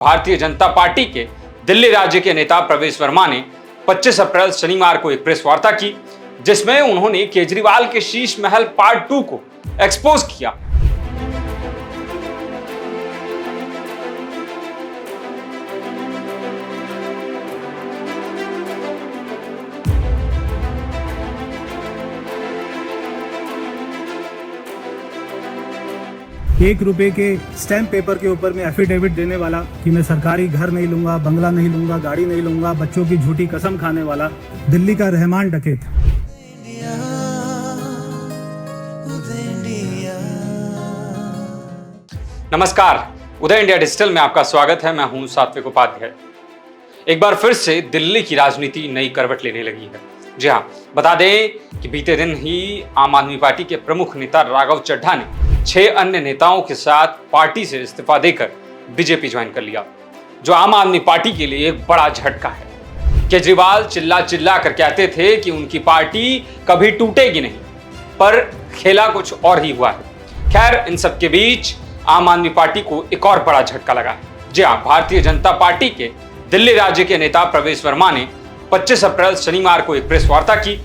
Bharatiya Janata party के दिल्ली राज्य के नेता प्रवेश वर्मा ने 25 अप्रैल शनिवार को एक प्रेस वार्ता की, जिसमें उन्होंने केजरीवाल के शीश महल पार्ट 2 को एक्सपोज किया। ₹1 के स्टैम्प पेपर के ऊपर में एफिडेविट देने वाला कि मैं सरकारी घर नहीं लूंगा, बंगला नहीं लूंगा, गाड़ी नहीं लूंगा, बच्चों की झूठी कसम खाने वाला दिल्ली का रहमान डकैत। नमस्कार, उदय इंडिया डिजिटल में आपका स्वागत है। मैं हूं सात्विक उपाध्याय। एक बार फिर से दिल्ली की राजनीति नई करवट लेने लगी है। जी हां, बता दें कि बीते दिन ही आम आदमी पार्टी के प्रमुख नेता राघव चड्ढा ने 6 अन्य नेताओं के साथ पार्टी से इस्तीफा देकर बीजेपी ज्वाइन कर लिया, जो आम आदमी पार्टी के लिए एक बड़ा झटका है। केजरीवाल चिल्ला चिल्ला कर कहते थे कि उनकी पार्टी कभी टूटेगी नहीं, पर खेला कुछ और ही हुआ है। खैर, इन सब के बीच आम आदमी पार्टी को एक और बड़ा झटका लगा है। जी हां, भारतीय जनता पार्टी के दिल्ली राज्य के नेता प्रवेश वर्मा ने 25 अप्रैल शनिवार को एक प्रेस वार्ता की,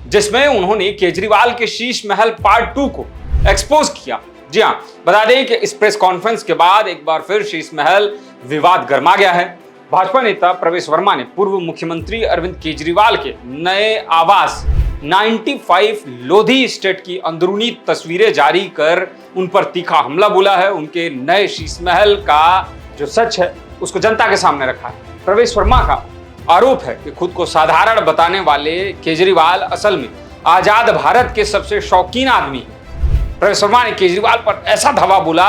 जिसमें उन्होंने केजरीवाल के शीश महल पार्ट 2 को एक्सपोज किया। जी हां, बता दें कि इस प्रेस कॉन्फ्रेंस के बाद एक बार फिर शीश महल विवाद गर्मा गया है। भाजपा नेता प्रवेश वर्मा ने पूर्व मुख्यमंत्री अरविंद केजरीवाल के नए आवास 95 लोधी स्टेट की अंदरूनी तस्वीरें जारी कर उन पर तीखा हमला बोला है। उनके नए शीश महल का जो सच है उसको जनता के सामने रखा है। प्रवेश वर्मा का आरोप है कि खुद को साधारण बताने वाले केजरीवाल असल में आजाद भारत के सबसे शौकीन आदमी हैं। प्रवेश वर्मा ने केजरीवाल पर ऐसा धावा बोला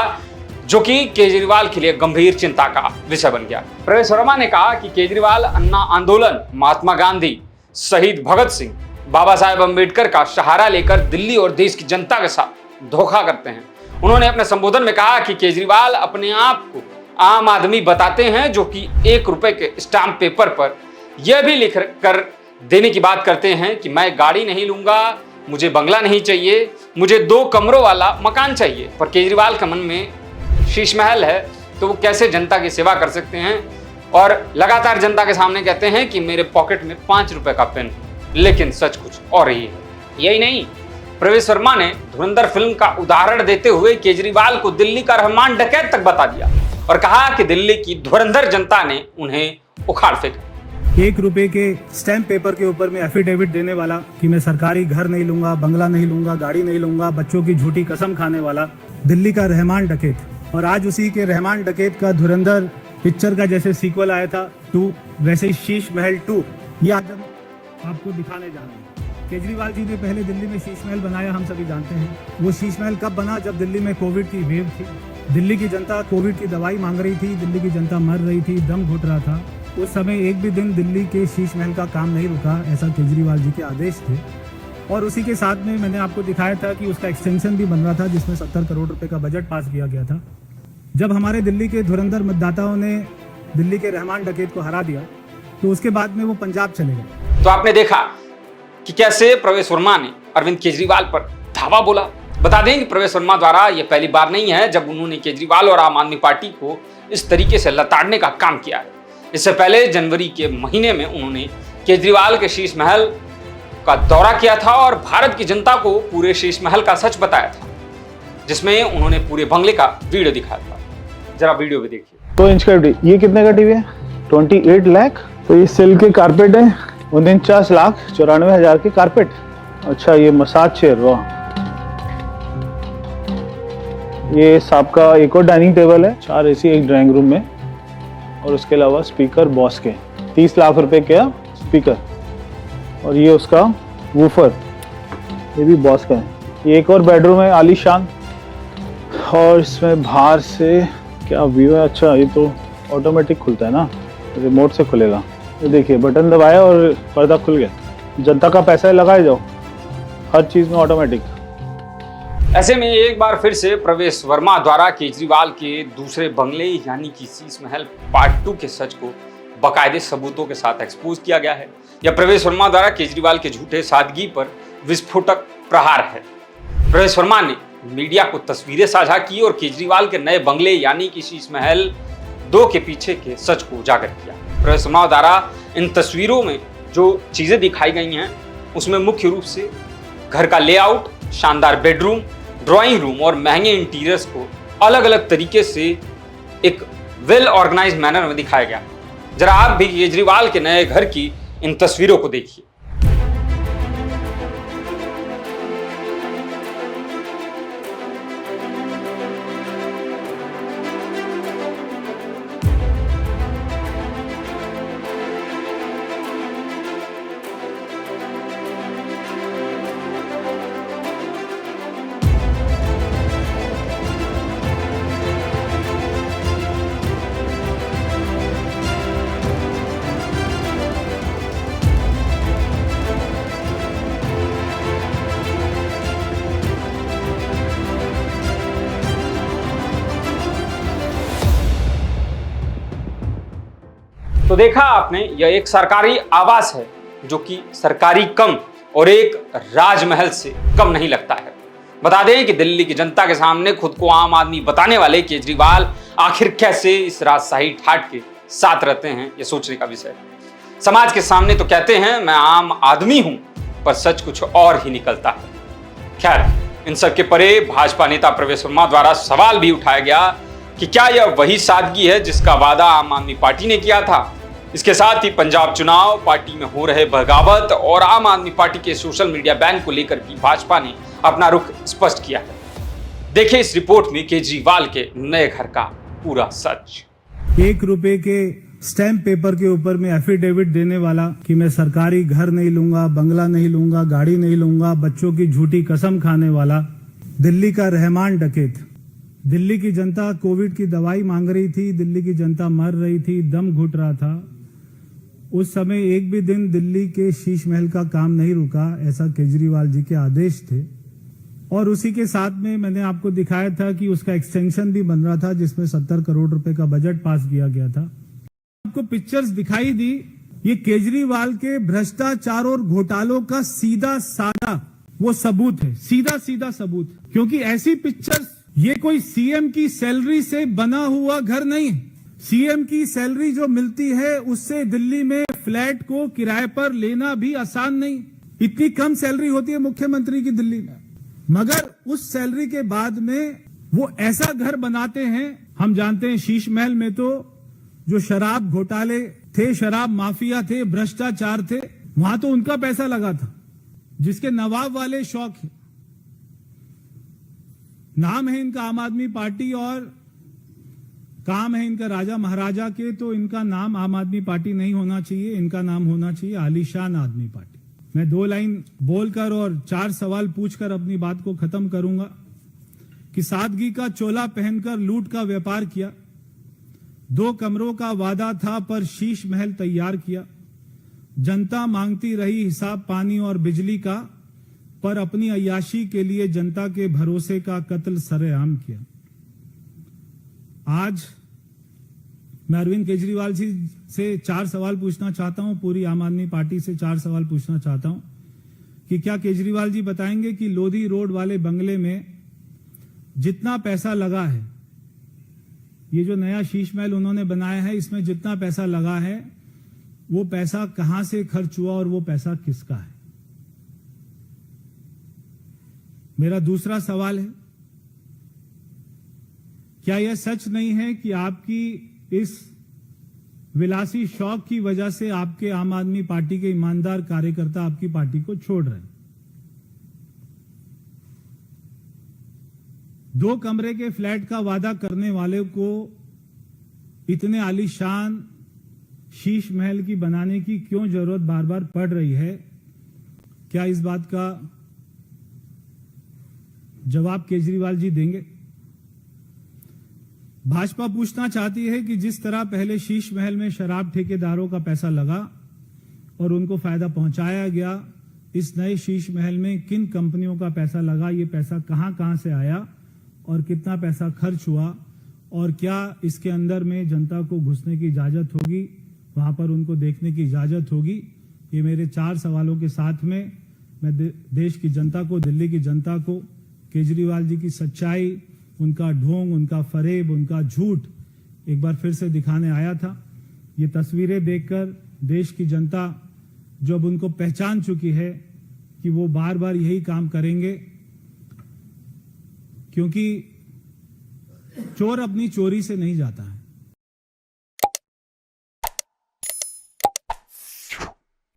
जो कि केजरीवाल के लिए गंभीर चिंता का विषय बन गया। प्रवेश वर्मा ने कहा कि केजरीवाल अन्ना आंदोलन, महात्मा गांधी, शहीद भगत सिंह, बाबा साहेब अम्बेडकर का सहारा लेकर दिल्ली और देश की जनता के साथ धोखा करते हैं। उन्होंने अपने संबोधन में कहा कि केजरीवाल अपने आप को आम आदमी बताते हैं, जो कि ₹1 के स्टाम्प पेपर पर यह भी लिख कर देने की बात करते हैं कि मैं गाड़ी नहीं लूंगा, मुझे बंगला नहीं चाहिए, मुझे 2 कमरों वाला मकान चाहिए। पर केजरीवाल के मन में शीश महल है, तो वो कैसे जनता की सेवा कर सकते हैं? और लगातार जनता के सामने कहते हैं कि मेरे पॉकेट में ₹5 का पेन, लेकिन सच कुछ और ही है। यही नहीं, प्रवेश वर्मा ने धुरंधर फिल्म का उदाहरण देते हुए केजरीवाल को दिल्ली का रहमान डकैत तक बता दिया और कहा कि दिल्ली की धुरंधर जनता ने उन्हें उखाड़ फेंका। ₹1 के स्टैम्प पेपर के ऊपर में एफिडेविट देने वाला कि मैं सरकारी घर नहीं लूंगा, बंगला नहीं लूंगा, गाड़ी नहीं लूंगा, बच्चों की झूठी कसम खाने वाला दिल्ली का रहमान डकैत। और आज उसी के रहमान डकैत का धुरंधर पिक्चर का जैसे सीक्वल आया था 2, वैसे ही शीश महल 2 ये आज हम आपको दिखाने जा रहे हैं। केजरीवाल जी ने पहले दिल्ली में शीश महल बनाया, हम सभी जानते हैं। वो शीश महल कब बना? जब दिल्ली में कोविड की वेव थी, दिल्ली की जनता कोविड की दवाई मांग रही थी, दिल्ली की जनता मर रही थी, दम घुट रहा था। उस समय एक भी दिन दिल्ली के शीश महल का काम नहीं रुका, ऐसा केजरीवाल जी के आदेश थे। और उसी के साथ में मैंने आपको दिखाया था कि उसका एक्सटेंशन भी बन रहा था, जिसमें 70 करोड़ रुपए का बजट पास किया गया था। जब हमारे दिल्ली के धुरंधर मतदाताओं ने दिल्ली के रहमान डकैत को हरा दिया, तो उसके बाद में वो पंजाब चले गए। तो आपने देखा कि कैसे प्रवेश वर्मा ने अरविंद केजरीवाल पर धावा बोला। बता दें कि प्रवेश वर्मा द्वारा यह पहली बार नहीं है जब उन्होंने केजरीवाल और आम आदमी पार्टी को इस तरीके से लताड़ने का काम किया है। इससे पहले जनवरी के महीने में उन्होंने केजरीवाल के शीश महल का दौरा किया था और भारत की जनता को पूरे शीश महल का सच बताया था, जिसमें उन्होंने पूरे बंगले का वीडियो दिखाया था। जरा वीडियो भी देखिए। 2 इंच का टीवी, ये कितने का टीवी है? 28 लाख। तो ये सिल्क के कारपेट है, 49,94,000 के कारपेट। अच्छा, ये मसाज चेयर, वाह। ये सांप का एक और डाइनिंग टेबल है, 4 AC एक ड्राइंग रूम में, और उसके अलावा स्पीकर बॉस के 30 लाख रुपए का स्पीकर। और ये उसका वूफर, ये भी बॉस का है। ये एक और बेडरूम है आलीशान, और इसमें बाहर से क्या व्यू है। अच्छा, ये तो ऑटोमेटिक खुलता है ना, रिमोट से खुलेगा। ये देखिए, बटन दबाया और पर्दा खुल गया। जनता का पैसा लगाए जाओ, हर चीज़ में ऑटोमेटिक। ऐसे में एक बार फिर से प्रवेश वर्मा द्वारा केजरीवाल के दूसरे बंगले यानी कि शीश महल पार्ट 2 के सच को बाकायदे सबूतों के साथ एक्सपोज किया गया है। यह प्रवेश वर्मा द्वारा केजरीवाल के झूठे सादगी पर विस्फोटक प्रहार है। प्रवेश वर्मा ने मीडिया को तस्वीरें साझा की और केजरीवाल के नए बंगले यानी कि शीश महल दो के पीछे के सच को उजागर किया। प्रोफेसर वर्मा द्वारा इन तस्वीरों में जो चीजें दिखाई गई हैं उसमें मुख्य रूप से घर का लेआउट, शानदार बेडरूम, ड्राइंग रूम और महंगे इंटीरियर्स को अलग अलग तरीके से एक वेल ऑर्गेनाइज्ड मैनर में दिखाया गया। जरा आप भी केजरीवाल के नए घर की इन तस्वीरों को देखिए। तो देखा आपने, यह एक सरकारी आवास है जो कि सरकारी कम और एक राजमहल से कम नहीं लगता है। बता दें कि दिल्ली की जनता के सामने खुद को आम आदमी बताने वाले केजरीवाल आखिर कैसे इस राजशाही ठाट के साथ रहते हैं, यह सोचने का विषय है। समाज के सामने तो कहते हैं मैं आम आदमी हूं, पर सच कुछ और ही निकलता है। खैर, इन सब के परे भाजपा नेता प्रोफेसर वर्मा द्वारा सवाल भी उठाया गया कि क्या यह वही सादगी है जिसका वादा आम आदमी पार्टी ने किया था। इसके साथ ही पंजाब चुनाव, पार्टी में हो रहे बगावत और आम आदमी पार्टी के सोशल मीडिया बैन को लेकर भी भाजपा ने अपना रुख स्पष्ट किया है। देखिए इस रिपोर्ट में केजरीवाल के नए घर का पूरा सच। 1 रुपए के स्टैम्प पेपर के ऊपर में एफिडेविट देने वाला कि मैं सरकारी घर नहीं लूंगा, बंगला नहीं लूंगा, गाड़ी नहीं लूंगा, बच्चों की झूठी कसम खाने वाला दिल्ली का रहमान डकैत। दिल्ली की जनता कोविड की दवाई मांग रही थी, दिल्ली की जनता मर रही थी, दम घुट रहा था। उस समय एक भी दिन दिल्ली के शीश महल का काम नहीं रुका, ऐसा केजरीवाल जी के आदेश थे। और उसी के साथ में मैंने आपको दिखाया था कि उसका एक्सटेंशन भी बन रहा था जिसमें 70 करोड़ रुपए का बजट पास किया गया था। आपको पिक्चर्स दिखाई दी, ये केजरीवाल के भ्रष्टाचार और घोटालों का सीधा साधा वो सबूत है, सीधा सीधा सबूत। क्योंकि ऐसी पिक्चर्स, ये कोई सीएम की सैलरी से बना हुआ घर नहीं। सीएम की सैलरी जो मिलती है उससे दिल्ली में फ्लैट को किराए पर लेना भी आसान नहीं। इतनी कम सैलरी होती है मुख्यमंत्री की दिल्ली में, मगर उस सैलरी के बाद में वो ऐसा घर बनाते हैं। हम जानते हैं शीश महल में तो जो शराब घोटाले थे, शराब माफिया थे, भ्रष्टाचार थे, वहां तो उनका पैसा लगा था, जिसके नवाब वाले शौक है। नाम है इनका आम आदमी पार्टी और काम है इनका राजा महाराजा के, तो इनका नाम आम आदमी पार्टी नहीं होना चाहिए, इनका नाम होना चाहिए आलीशान आदमी पार्टी। मैं 2 लाइन बोलकर और 4 सवाल पूछकर अपनी बात को खत्म करूंगा कि सादगी का चोला पहनकर लूट का व्यापार किया, 2 कमरों का वादा था पर शीश महल तैयार किया, जनता मांगती रही हिसाब पानी और बिजली का, पर अपनी अय्याशी के लिए जनता के भरोसे का कत्ल सरेआम किया। आज मैं अरविंद केजरीवाल जी से 4 सवाल पूछना चाहता हूं, पूरी आम आदमी पार्टी से 4 सवाल पूछना चाहता हूं कि क्या केजरीवाल जी बताएंगे कि लोधी रोड वाले बंगले में जितना पैसा लगा है, ये जो नया शीश महल उन्होंने बनाया है, इसमें जितना पैसा लगा है वो पैसा कहां से खर्च हुआ और वो पैसा किसका है। मेरा दूसरा सवाल है, क्या यह सच नहीं है कि आपकी इस विलासी शौक की वजह से आपके आम आदमी पार्टी के ईमानदार कार्यकर्ता आपकी पार्टी को छोड़ रहे हैं? 2 कमरे के फ्लैट का वादा करने वाले को इतने आलीशान शीश महल की बनाने की क्यों जरूरत बार बार पड़ रही है? क्या इस बात का जवाब केजरीवाल जी देंगे? भाजपा पूछना चाहती है कि जिस तरह पहले शीश महल में शराब ठेकेदारों का पैसा लगा और उनको फायदा पहुंचाया गया, इस नए शीश महल में किन कंपनियों का पैसा लगा, ये पैसा कहां से आया और कितना पैसा खर्च हुआ, और क्या इसके अंदर में जनता को घुसने की इजाजत होगी, वहां पर उनको देखने की इजाजत होगी? ये मेरे 4 सवालों के साथ में मैं देश की जनता को, दिल्ली की जनता को केजरीवाल जी की सच्चाई, उनका ढोंग, उनका फरेब, उनका झूठ, एक बार फिर से दिखाने आया था। ये तस्वीरें देखकर देश की जनता जो अब उनको पहचान चुकी है कि वो बार बार यही काम करेंगे, क्योंकि चोर अपनी चोरी से नहीं जाता है।